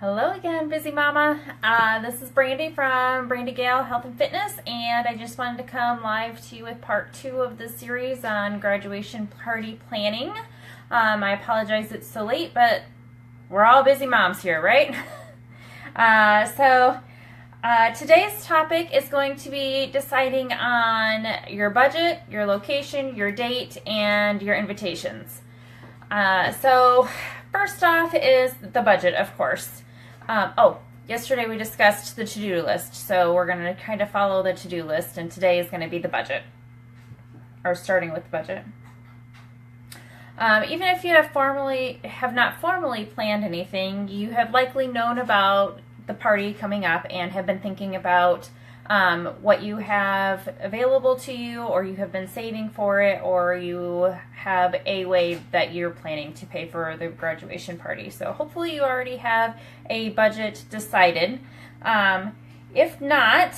Hello again, Busy Mama. This is Brandy from Brandy Gale Health and Fitness, and I just wanted to come live to you with part 2 of the series on graduation party planning. I apologize it's so late, but we're all busy moms here, right? Today's topic is going to be deciding on your budget, your location, your date, and your invitations. First off is the budget, of course. Yesterday we discussed the to-do list, so we're going to kind of follow the to-do list, and today is going to be the budget, or starting with the budget. Even if you have not formally planned anything, you have likely known about the party coming up and have been thinking about what you have available to you, or you have been saving for it, or you have a way that you're planning to pay for the graduation party. So hopefully you already have a budget decided. If not,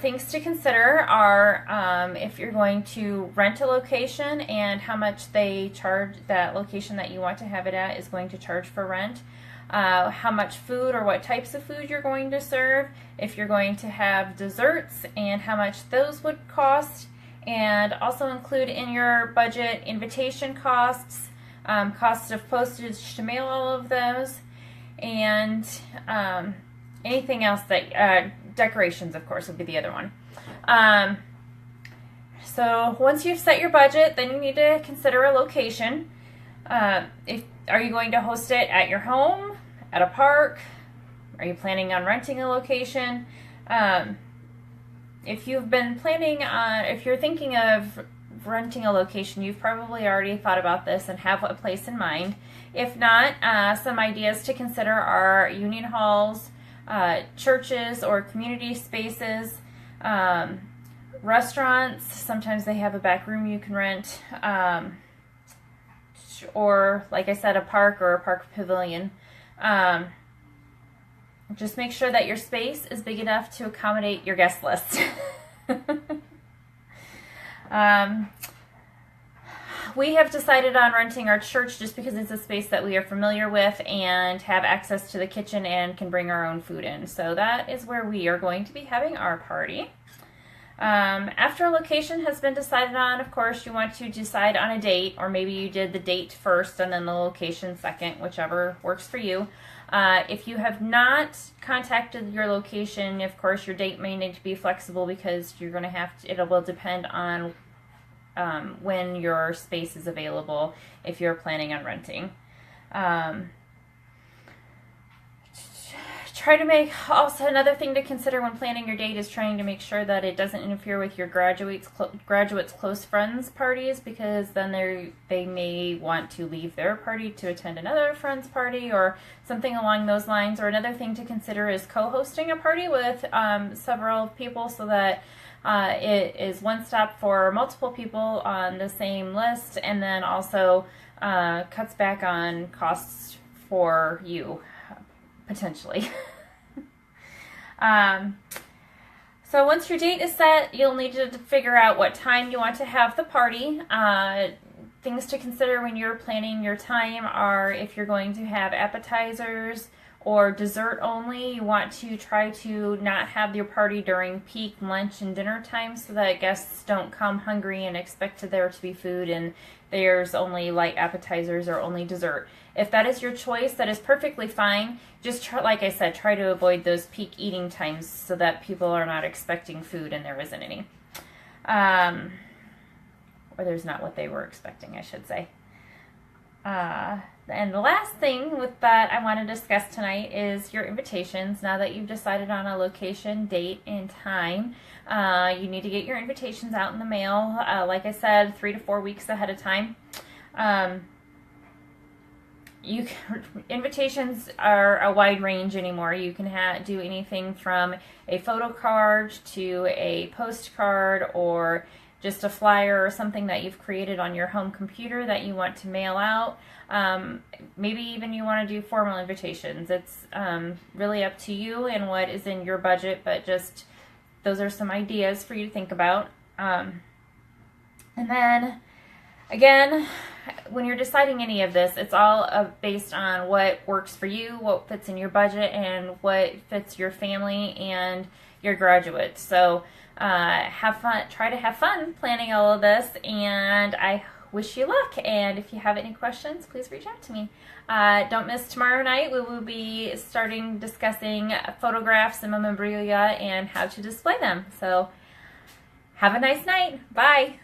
things to consider are if you're going to rent a location and how much they charge, that location that you want to have it at is going to charge for rent. How much food or what types of food you're going to serve, if you're going to have desserts and how much those would cost, and also include in your budget invitation costs, costs of postage to mail all of those, and anything else that, decorations of course would be the other one. So once you've set your budget, then you need to consider a location. Are you going to host it at your home, at a park? Are you planning on renting a location? If you're thinking of renting a location, you've probably already thought about this and have a place in mind. If not, some ideas to consider are union halls, churches or community spaces, restaurants. Sometimes they have a back room you can rent, or like I said, a park or a park pavilion. Just make sure that your space is big enough to accommodate your guest list. We have decided on renting our church just because it's a space that we are familiar with and have access to the kitchen and can bring our own food in. So that is where we are going to be having our party. After a location has been decided on, of course, you want to decide on a date, or maybe you did the date first and then the location second, whichever works for you. If you have not contacted your location, of course, your date may need to be flexible because you're going to have to, it will depend on when your space is available if you're planning on renting. Try to make, also another thing to consider when planning your date is trying to make sure that it doesn't interfere with your graduates' close friends parties, because then they may want to leave their party to attend another friend's party or something along those lines. Or another thing to consider is co-hosting a party with several people, so that it is one stop for multiple people on the same list, and then also cuts back on costs for you, potentially. So once your date is set, you'll need to figure out what time you want to have the party. Things to consider when you're planning your time are if you're going to have appetizers or dessert only. You want to try to not have your party during peak lunch and dinner time so that guests don't come hungry and expect there to be food and there's only light appetizers or only dessert. If that is your choice, that is perfectly fine. Just try, like I said, try to avoid those peak eating times so that people are not expecting food and there isn't any. Or there's not what they were expecting, I should say. And the last thing with that I want to discuss tonight is your invitations. Now that you've decided on a location, date, and time, you need to get your invitations out in the mail. Like I said, 3 to 4 weeks ahead of time. Invitations are a wide range anymore. You can do anything from a photo card to a postcard, or just a flyer or something that you've created on your home computer that you want to mail out. Maybe even you want to do formal invitations. It's really up to you and what is in your budget, but just those are some ideas for you to think about. And then again, when you're deciding any of this, it's all based on what works for you, what fits in your budget, and what fits your family and your graduates. So have fun, try to have fun planning all of this, and I wish you luck. And if you have any questions, please reach out to me. Don't miss tomorrow night. We will be starting discussing photographs and memorabilia and how to display them. So have a nice night. Bye.